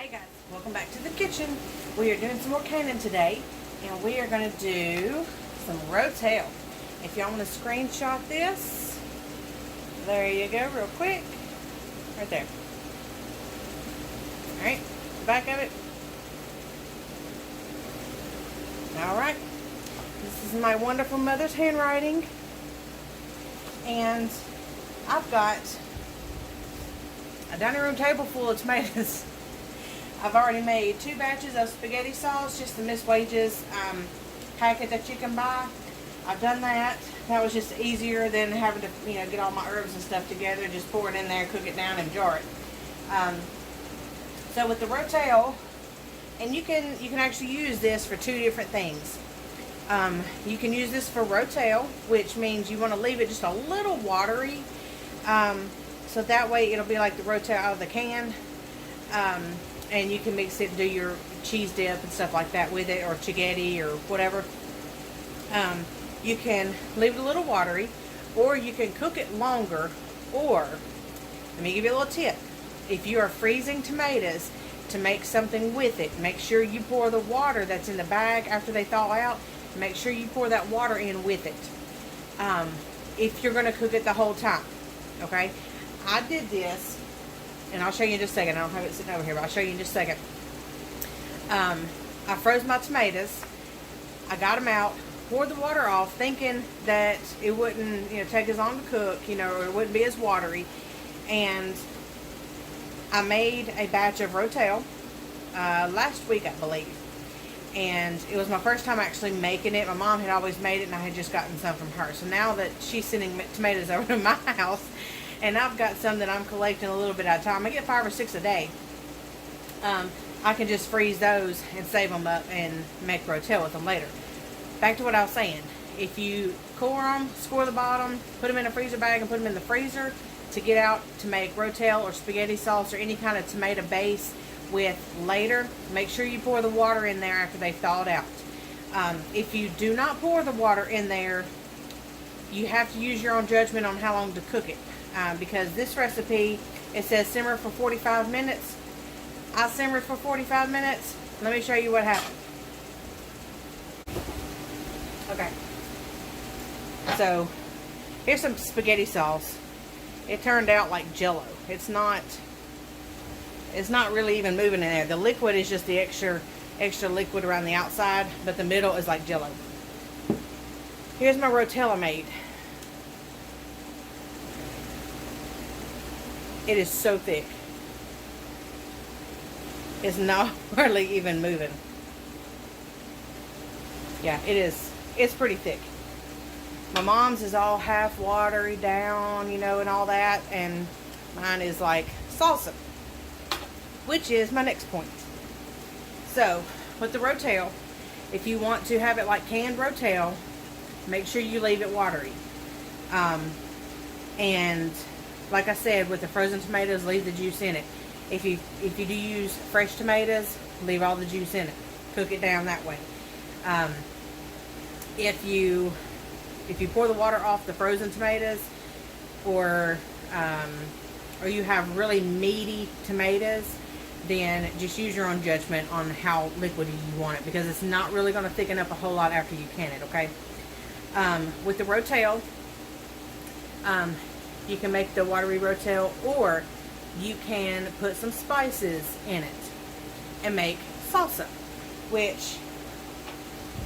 Hey guys, welcome back to the kitchen. We are doing some more canning today, and we are going to do some rotel. If y'all want to screenshot this, there you go, real quick. Right there. Alright, the back of it. Alright, this is my wonderful mother's handwriting, and I've got a dining room table full of tomatoes. I've already made 2 batches of spaghetti sauce, just the Miss Wages packet that you can buy. I've done that. That was just easier than having to, get all my herbs and stuff together. Just pour it in there, cook it down, and jar it. So with the rotel, and you can actually use this for 2 different things. You can use this for rotel, which means you want to leave it just a little watery, so that way it'll be like the rotel out of the can. And you can mix it and do your cheese dip and stuff like that with it, or spaghetti or whatever. You can leave it a little watery, or you can cook it longer, or let me give you a little tip. If you are freezing tomatoes to make something with it, make sure you pour the water that's in the bag after they thaw out. Make sure you pour that water in with it, if you're going to cook it the whole time. Okay, I did this, and I'll show you in just a second. I don't have it sitting over here, but I'll show you in just a second. I froze my tomatoes. I got them out, poured the water off, thinking that it wouldn't, take as long to cook, or it wouldn't be as watery. And I made a batch of rotel last week, I believe. And it was my first time actually making it. My mom had always made it, and I had just gotten some from her. So now that she's sending tomatoes over to my house, and I've got some that I'm collecting a little bit at a time. I get 5 or 6 a day. I can just freeze those and save them up and make rotel with them later. Back to what I was saying. If you core them, score the bottom, put them in a freezer bag and put them in the freezer to get out to make rotel or spaghetti sauce or any kind of tomato base with later, make sure you pour the water in there after they've thawed out. If you do not pour the water in there, you have to use your own judgment on how long to cook it. Because this recipe, it says simmer for 45 minutes. I simmered for 45 minutes. Let me show you what happened. Okay. So, here's some spaghetti sauce. It turned out like Jello. It's not really even moving in there. The liquid is just the extra liquid around the outside, but the middle is like Jello. Here's my rotel I made. It is so thick. It's not hardly even moving. Yeah, it is. It's pretty thick. My mom's is all half watery down, and all that. And mine is like salsa, which is my next point. So, with the rotel, if you want to have it like canned rotel, make sure you leave it watery. And like I said, with the frozen tomatoes, leave the juice in it. If you do use fresh tomatoes, leave all the juice in it. Cook it down that way. If you pour the water off the frozen tomatoes, or you have really meaty tomatoes, then just use your own judgment on how liquidy you want it, because it's not really going to thicken up a whole lot after you can it. Okay. With the rotel, you can make the watery rotel, or you can put some spices in it and make salsa, which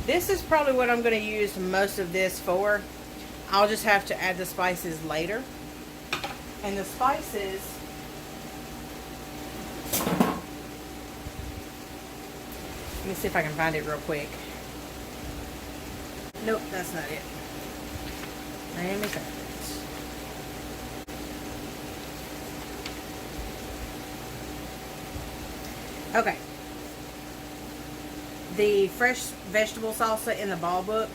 this is probably what I'm going to use most of this for. I'll just have to add the spices later. And the spices, let me see if I can find it real quick. Nope, that's not it. Let me find it. Okay. The fresh vegetable salsa in the ball book,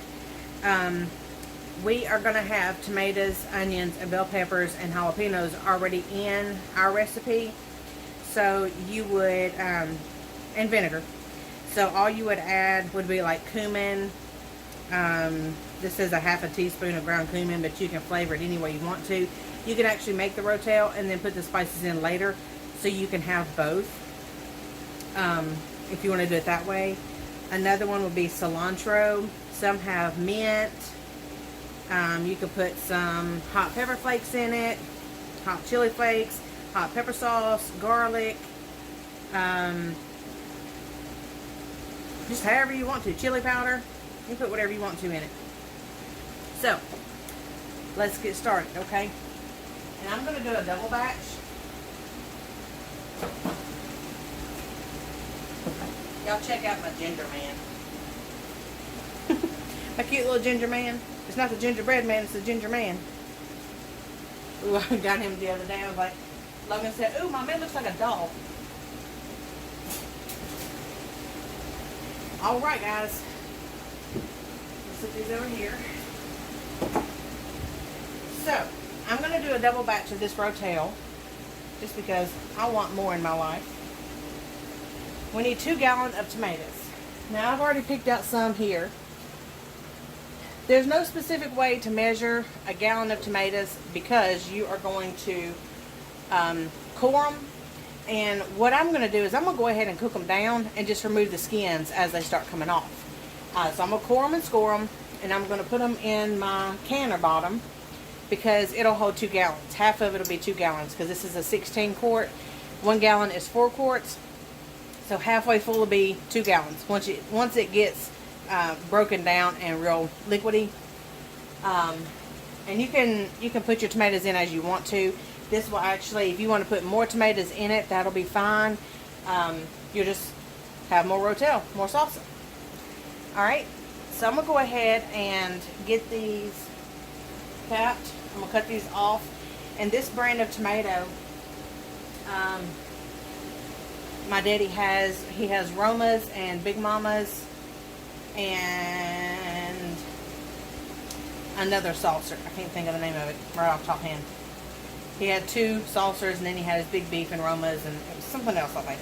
we are going to have tomatoes, onions, and bell peppers and jalapenos already in our recipe. So you would, and vinegar. So all you would add would be like cumin. This is a half a teaspoon of ground cumin, but you can flavor it any way you want to. You can actually make the rotel and then put the spices in later, so you can have both. if you want to do it that way. Another one would be cilantro. Some have mint. You could put some hot pepper flakes in it, hot chili flakes, hot pepper sauce, garlic, just however you want to. Chili powder. You put whatever you want to in it. So, let's get started, okay? And I'm going to do a double batch. Y'all check out my ginger man. My cute little ginger man. It's not the gingerbread man, it's the ginger man. Ooh, I got him the other day. I was like, Logan said, ooh, my man looks like a doll. Alright, guys. Let's put these over here. So, I'm going to do a double batch of this rotel, just because I want more in my life. We need 2 gallons of tomatoes. Now, I've already picked out some here. There's no specific way to measure a gallon of tomatoes because you are going to core them. And what I'm going to do is I'm going to go ahead and cook them down and just remove the skins as they start coming off. So I'm going to core them and score them, and I'm going to put them in my canner bottom because it'll hold 2 gallons. Half of it will be 2 gallons because this is a 16 quart. 1 gallon is 4 quarts. So halfway full will be 2 gallons. Once it gets broken down and real liquidy. And you can put your tomatoes in as you want to. This will actually, if you want to put more tomatoes in it, that'll be fine. You'll just have more rotel, more salsa. Alright, so I'm going to go ahead and get these capped. I'm going to cut these off. And this brand of tomato, my daddy has Romas and Big Mamas and another saucer. I can't think of the name of it right off the top hand. He had 2 saucers, and then he had his Big Beef and Romas, and it was something else, I think.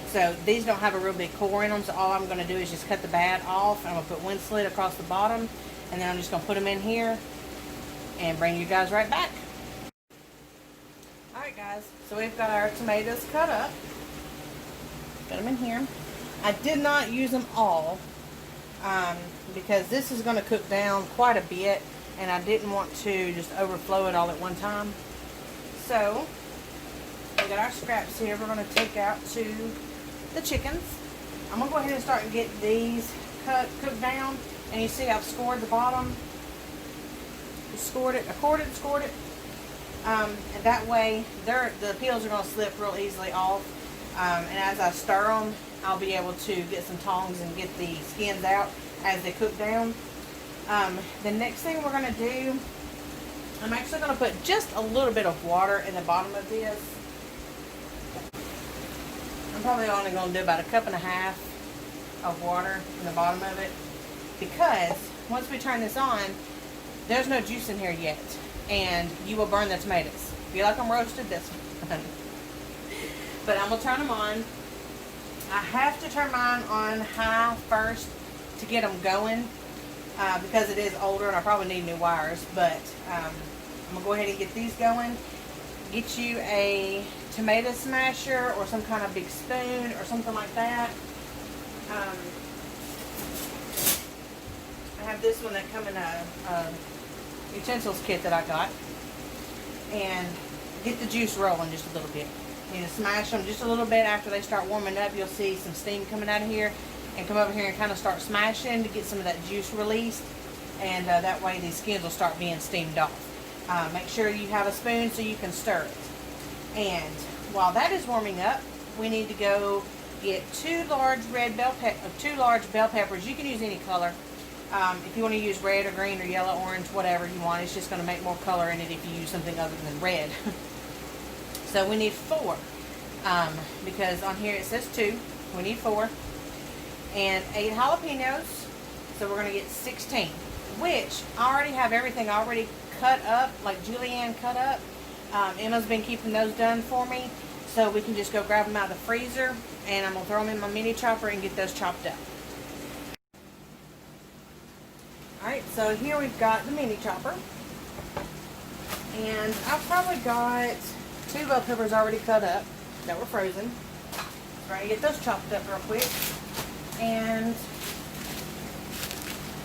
So these don't have a real big core in them, so all I'm going to do is just cut the bad off. I'm going to put one slit across the bottom, and then I'm just going to put them in here and bring you guys right back. Alright guys, so we've got our tomatoes cut up. Got them in here. I did not use them all because this is going to cook down quite a bit, and I didn't want to just overflow it all at one time. So, we got our scraps here. We're going to take out to the chickens. I'm going to go ahead and start and get these cooked down. And you see I've scored the bottom. Scored it. And that way, the peels are going to slip real easily off. And as I stir them, I'll be able to get some tongs and get the skins out as they cook down. The next thing we're going to do, I'm actually going to put just a little bit of water in the bottom of this. I'm probably only going to do about 1.5 cups of water in the bottom of it, because once we turn this on, there's no juice in here yet, and you will burn the tomatoes. If you like them roasted, that's fine. But I'm going to turn them on. I have to turn mine on high first to get them going, because it is older and I probably need new wires. But I'm going to go ahead and get these going. Get you a tomato smasher or some kind of big spoon or something like that. I have this one that come in a utensils kit that I got. And get the juice rolling just a little bit. You know, smash them just a little bit. After they start warming up, you'll see some steam coming out of here. And come over here and kind of start smashing to get some of that juice released. And that way these skins will start being steamed off. Make sure you have a spoon so you can stir it. And while that is warming up, we need to go get 2 large bell peppers. You can use any color. If you want to use red or green or yellow, orange, whatever you want. It's just going to make more color in it if you use something other than red. So we need 4. Because on here it says 2. We need 4. And 8 jalapenos. So we're going to get 16. Which I already have everything already cut up, like Julianne cut up. Emma's been keeping those done for me. So we can just go grab them out of the freezer. And I'm going to throw them in my mini chopper and get those chopped up. Alright, so here we've got the mini chopper. And I've probably got 2 bell peppers already cut up that were frozen. Right, get those chopped up real quick. And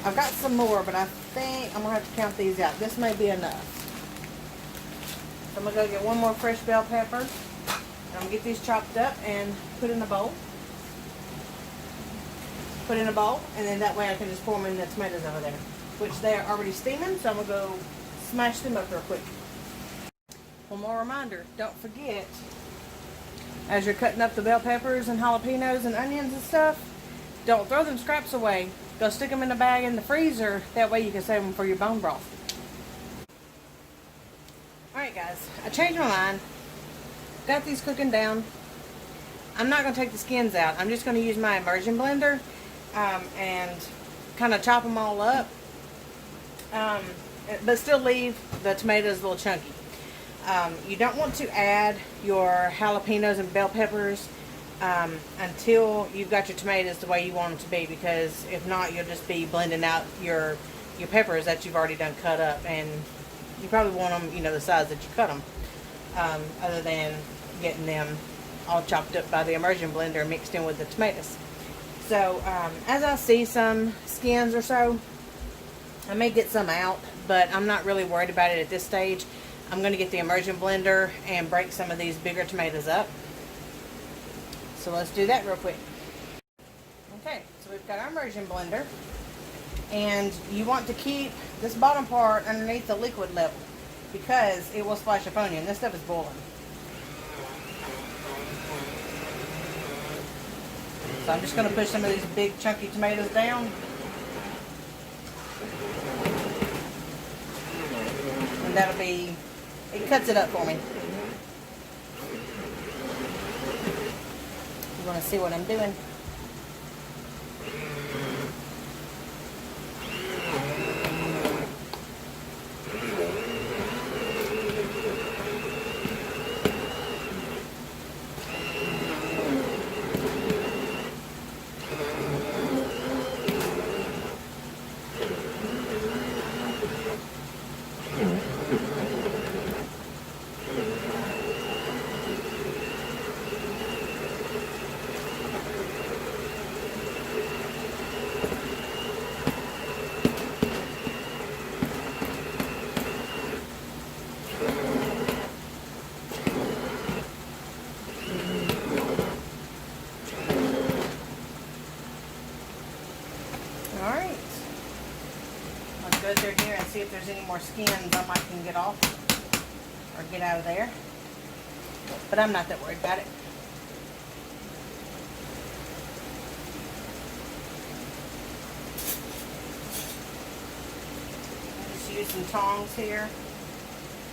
I've got some more, but I think I'm gonna have to count these out. This may be enough. So I'm gonna go get one more fresh bell pepper. And I'm gonna get these chopped up and put in a bowl. Put in a bowl, and then that way I can just pour them in the tomatoes over there, which they are already steaming. So I'm gonna go smash them up real quick. One more reminder: don't forget, as you're cutting up the bell peppers and jalapenos and onions and stuff, don't throw them scraps away. Go stick them in a bag in the freezer. That way you can save them for your bone broth. Alright guys, I changed my mind. Got these cooking down. I'm not going to take the skins out. I'm just going to use my immersion blender and kind of chop them all up. But still leave the tomatoes a little chunky. You don't want to add your jalapenos and bell peppers until you've got your tomatoes the way you want them to be, because if not, you'll just be blending out your peppers that you've already done cut up, and you probably want them, you know, the size that you cut them, other than getting them all chopped up by the immersion blender mixed in with the tomatoes. So as I see some skins or so, I may get some out, but I'm not really worried about it at this stage. I'm going to get the immersion blender and break some of these bigger tomatoes up. So let's do that real quick. Okay, so we've got our immersion blender, and you want to keep this bottom part underneath the liquid level because it will splash up on you, and this stuff is boiling. So I'm just going to push some of these big chunky tomatoes down. And that'll be, it cuts it up for me. You want to see what I'm doing? Alright, I'll go through here and see if there's any more skins I might can get off or get out of there. But I'm not that worried about it. I'll just use some tongs here.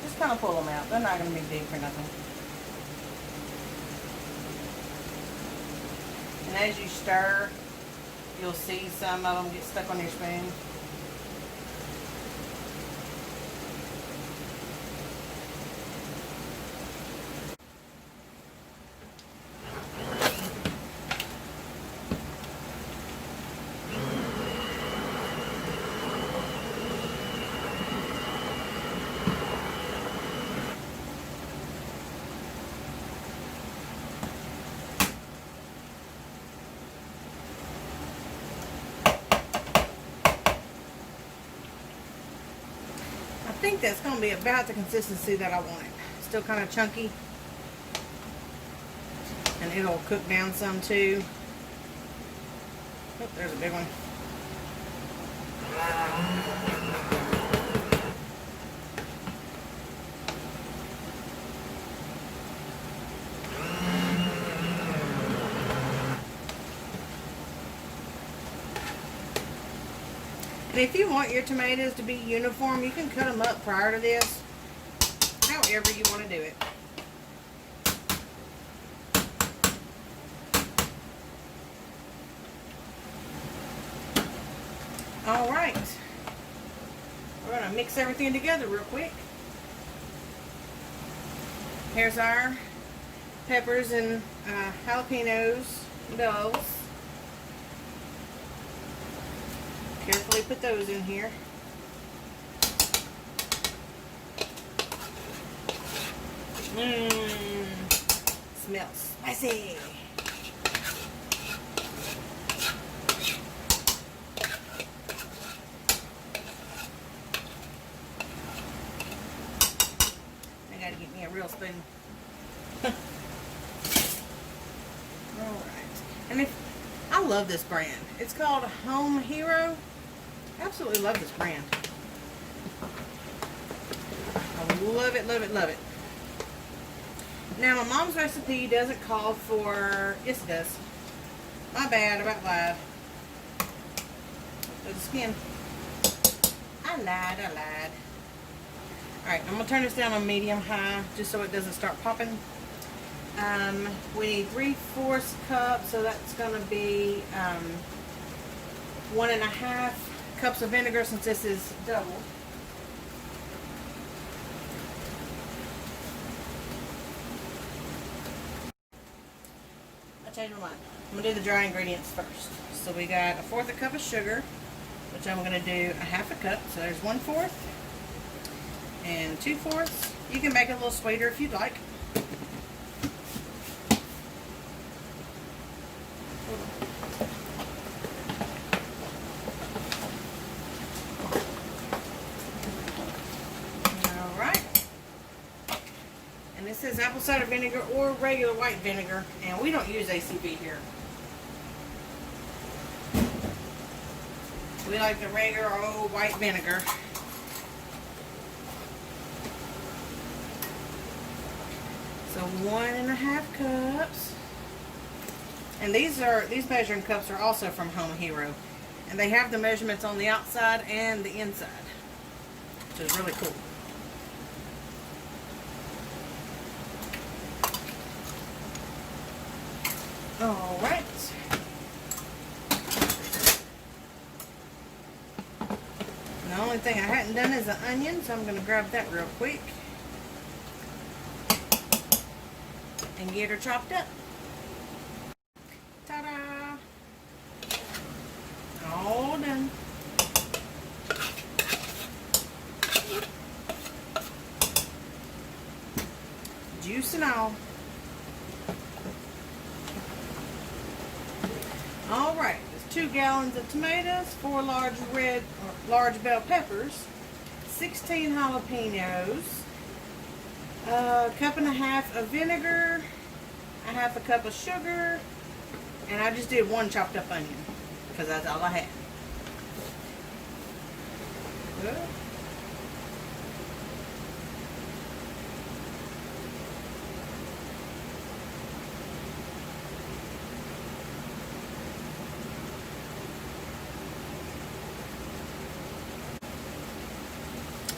Just kind of pull them out. They're not going to be big for nothing. And as you stir, you'll see some of them get stuck on your spoon. I think that's going to be about the consistency that I want it. Still kind of chunky. And it'll cook down some too. Oh, there's a big one. And if you want your tomatoes to be uniform, you can cut them up prior to this, however you want to do it. Alright, we're going to mix everything together real quick. Here's our peppers and jalapenos, bells. Carefully put those in here. Smells spicy. And if I love this brand. It's called Home Hero. Absolutely love this brand. I love it, love it, love it. Now, my mom's recipe doesn't call for... Yes, it does. My bad, about lied. The skin. I lied. Alright, I'm going to turn this down on medium-high just so it doesn't start popping. We need 3/4 cup, so that's going to be 1.5 cups of vinegar since this is double. I changed my mind. I'm going to do the dry ingredients first. So we got 1/4 cup of sugar, which I'm going to do 1/2 cup. So there's 1/4 and 2/4. You can make it a little sweeter if you'd like. This is apple cider vinegar or regular white vinegar, and we don't use ACV here. We like the regular old white vinegar. So 1.5 cups. And these measuring cups are also from Home Hero. And they have the measurements on the outside and the inside, which is really cool. Alright. The only thing I hadn't done is the onion, so I'm going to grab that real quick and get her chopped up. Ta-da! All done. Juice and all. Alright, there's 2 gallons of tomatoes, 4 large bell peppers, 16 jalapenos, 1.5 cups of vinegar, 1/2 cup of sugar, and I just did 1 chopped up onion because that's all I had. Good.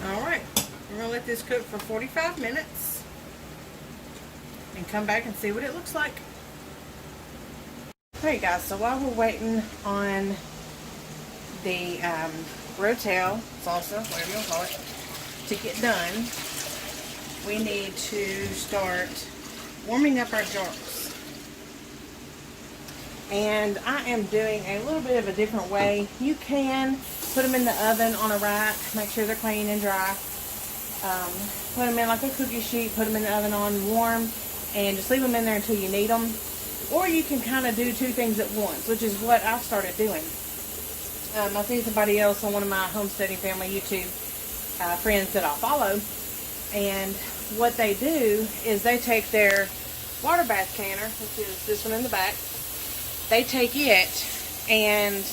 Alright, we're going to let this cook for 45 minutes and come back and see what it looks like. Alright guys, so while we're waiting on the rotel, salsa, whatever you want to call it, to get done, we need to start warming up our jars. And I am doing a little bit of a different way. You can put them in the oven on a rack, make sure they're clean and dry. Put them in like a cookie sheet, put them in the oven on warm, and just leave them in there until you need them. Or you can kind of do 2 things at once, which is what I've started doing. I see somebody else on one of my homesteading family YouTube friends that I follow, and what they do is they take their water bath canner, which is this one in the back, they take it, and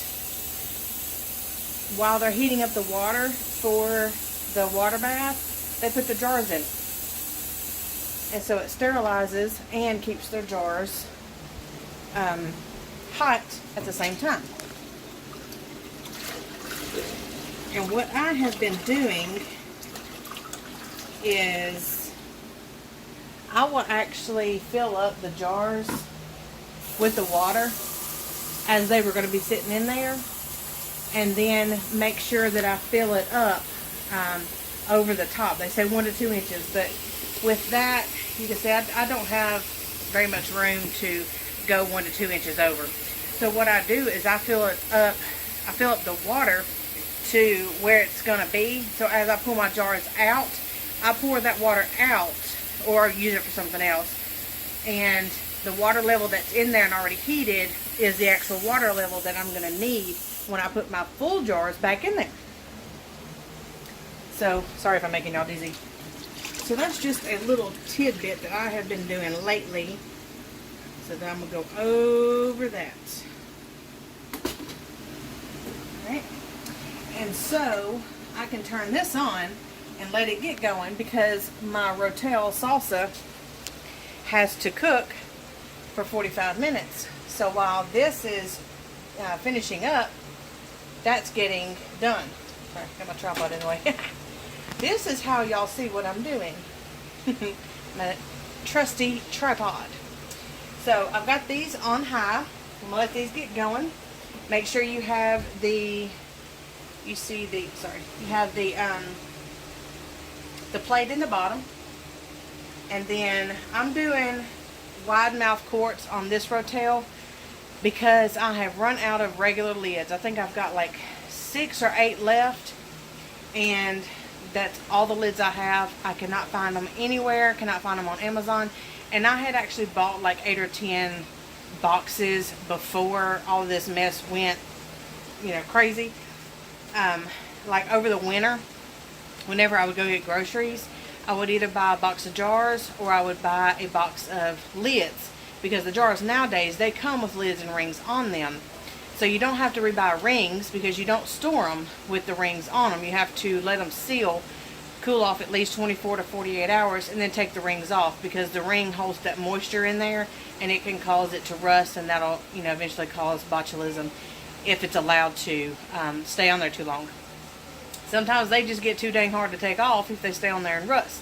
while they're heating up the water for the water bath, they put the jars in. And so it sterilizes and keeps their jars hot at the same time. And what I have been doing is I will actually fill up the jars with the water as they were going to be sitting in there, and then make sure that I fill it up over the top. They say 1 to 2 inches, but with that, you can see I don't have very much room to go 1 to 2 inches over. So what I do is I fill up the water to where it's going to be. So as I pull my jars out, I pour that water out or use it for something else. And the water level that's in there and already heated is the actual water level that I'm going to need when I put my full jars back in there. So, sorry if I'm making y'all dizzy. So that's just a little tidbit that I have been doing lately. So then I'm going to go over that. Alright. And so I can turn this on and let it get going because my rotel salsa has to cook for 45 minutes. So while this is finishing up, that's getting done. Sorry, got my tripod in the way. This is how y'all see what I'm doing. My trusty tripod. So I've got these on high. I'm gonna let these get going. Make sure you have the, you have the plate in the bottom. And then I'm doing wide mouth quarts on this rotel because I have run out of regular lids. I think I've got like 6 or 8 left, and that's all the lids I have. I cannot find them anywhere, cannot find them on Amazon. And I had actually bought like 8 or 10 boxes before all of this mess went, you know, crazy. Like over the winter, whenever I would go get groceries, I would either buy a box of jars or I would buy a box of lids, because the jars nowadays, they come with lids and rings on them. So you don't have to rebuy rings because you don't store them with the rings on them. You have to let them seal, cool off at least 24 to 48 hours, and then take the rings off, because the ring holds that moisture in there and it can cause it to rust, and that'll, you know, eventually cause botulism if it's allowed to stay on there too long. Sometimes they just get too dang hard to take off if they stay on there and rust.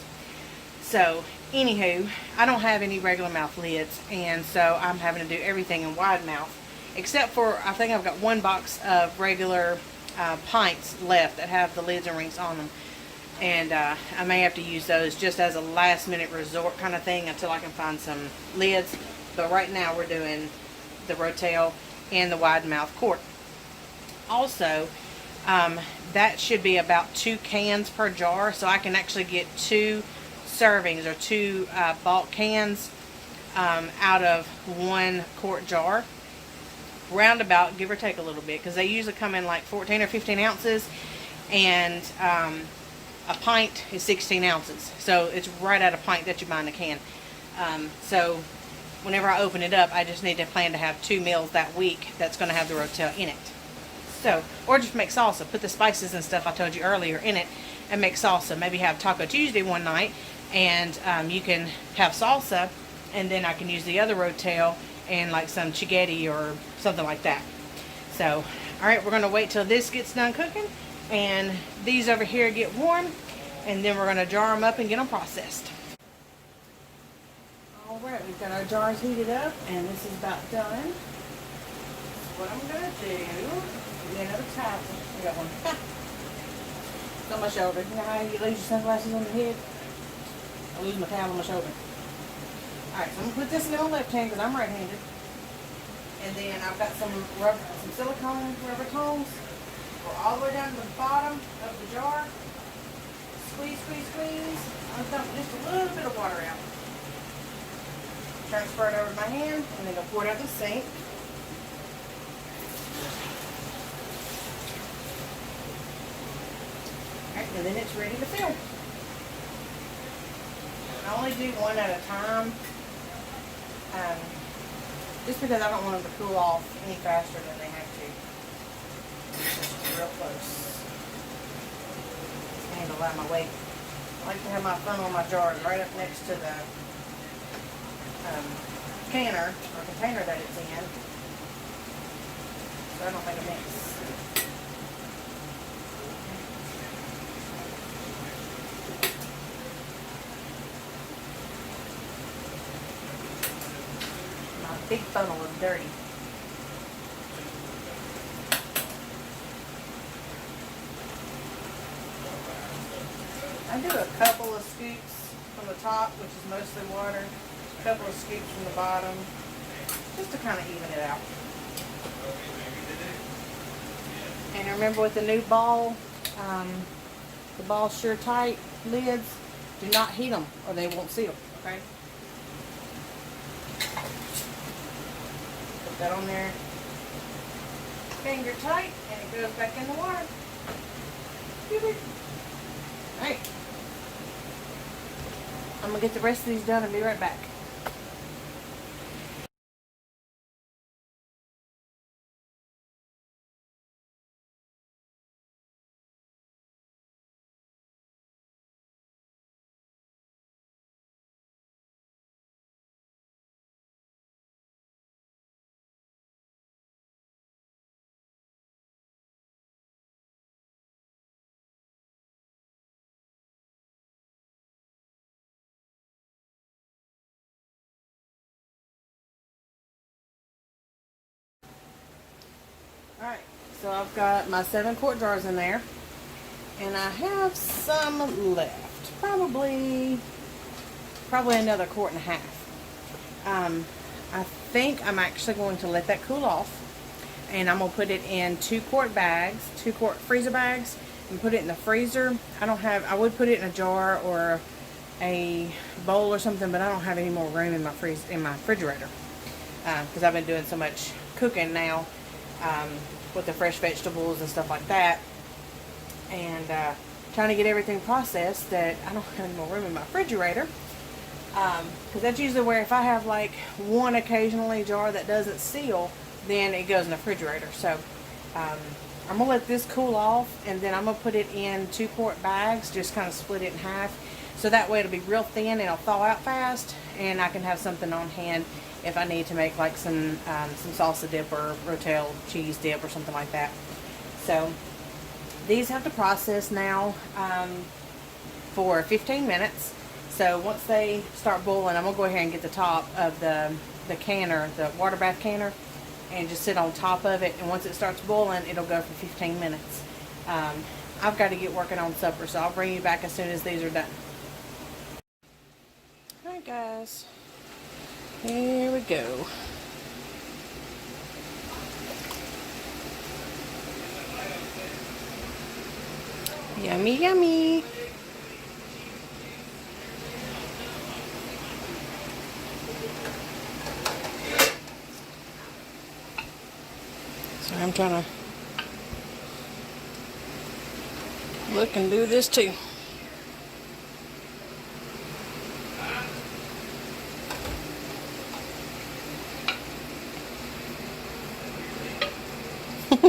So anywho, I don't have any regular mouth lids, and so I'm having to do everything in wide mouth, except for, I think I've got one box of regular pints left that have the lids and rings on them. And I may have to use those just as a last minute resort kind of thing until I can find some lids. But right now we're doing the rotel and the wide mouth quart. Also, that should be about 2 cans per jar, so I can actually get 2 servings or 2 bulk cans out of 1 quart jar. Roundabout, give or take a little bit, because they usually come in like 14 or 15 ounces, and a pint is 16 ounces. So it's right at a pint that you buy in a can. So whenever I open it up, I just need to plan to have 2 meals that week that's going to have the rotel in it. So, or just make salsa. Put the spices and stuff I told you earlier in it and make salsa. Maybe have Taco Tuesday one night, and you can have salsa, and then I can use the other rotel and like some spaghetti or something like that. So, alright, we're going to wait till this gets done cooking and these over here get warm, and then we're going to jar them up and get them processed. Alright, we've got our jars heated up, and this is about done. What I'm going to do, get another towel. I got one. It's on my shoulder. You know how you lose your sunglasses on your head? I lose my towel on my shoulder. Alright, so I'm going to put this in my left hand because I'm right-handed. And then I've got some silicone rubber tongs. Go all the way down to the bottom of the jar. Squeeze, squeeze, squeeze. I'm dumping just a little bit of water out. Transfer it over to my hand, and then go pour it out the sink. Alright, and then it's ready to fill. I only do one at a time, just because I don't want them to cool off any faster than they have to. Just real close. Handle out my weight. I like to have my funnel in my jars right up next to the canner or container that it's in, so I don't make a mess. Big funnel is dirty. I do a couple of scoops from the top, which is mostly water, a couple of scoops from the bottom, just to kind of even it out. And remember, with the new ball, the Ball Sure Tight lids, do not heat them or they won't seal, okay? That on there, finger tight, and it goes back in the water. Alright, I'm gonna get the rest of these done and be right back. Alright, so I've got my 7-quart jars in there, and I have some left. Probably another quart and a half. I think I'm actually going to let that cool off, and I'm going to put it in 2-quart bags, 2-quart freezer bags, and put it in the freezer. I would put it in a jar or a bowl or something, but I don't have any more room in my refrigerator, because I've been doing so much cooking now with the fresh vegetables and stuff like that, and trying to get everything processed, that I don't have any more room in my refrigerator. Because that's usually where, if I have like one occasionally jar that doesn't seal, then it goes in the refrigerator. So I'm going to let this cool off, and then I'm going to put it in 2-quart bags, just kind of split it in half. So that way it'll be real thin and it'll thaw out fast, and I can have something on hand if I need to make like some salsa dip or rotel cheese dip or something like that. So these have to process now for 15 minutes. So once they start boiling, I'm going to go ahead and get the top of the canner, the water bath canner, and just sit on top of it. And once it starts boiling, it'll go for 15 minutes. I've got to get working on supper, so I'll bring you back as soon as these are done. Alright guys, here we go. Yummy, yummy. So I'm trying to look and do this too.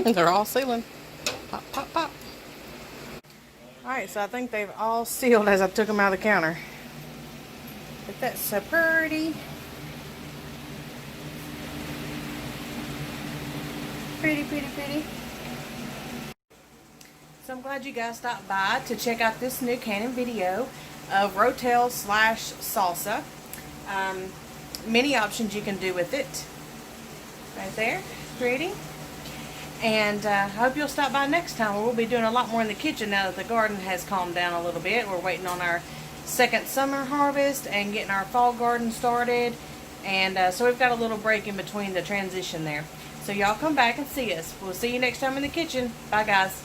They're all sealing. Pop, pop, pop. Alright, so I think they've all sealed as I took them out of the counter. But that's so pretty. Pretty, pretty, pretty. So I'm glad you guys stopped by to check out this new Canon video of rotel / salsa. Many options you can do with it. Right there. Pretty. And I hope you'll stop by next time, where we'll be doing a lot more in the kitchen now that the garden has calmed down a little bit. We're waiting on our second summer harvest and getting our fall garden started. And so we've got a little break in between the transition there. So y'all come back and see us. We'll see you next time in the kitchen. Bye guys.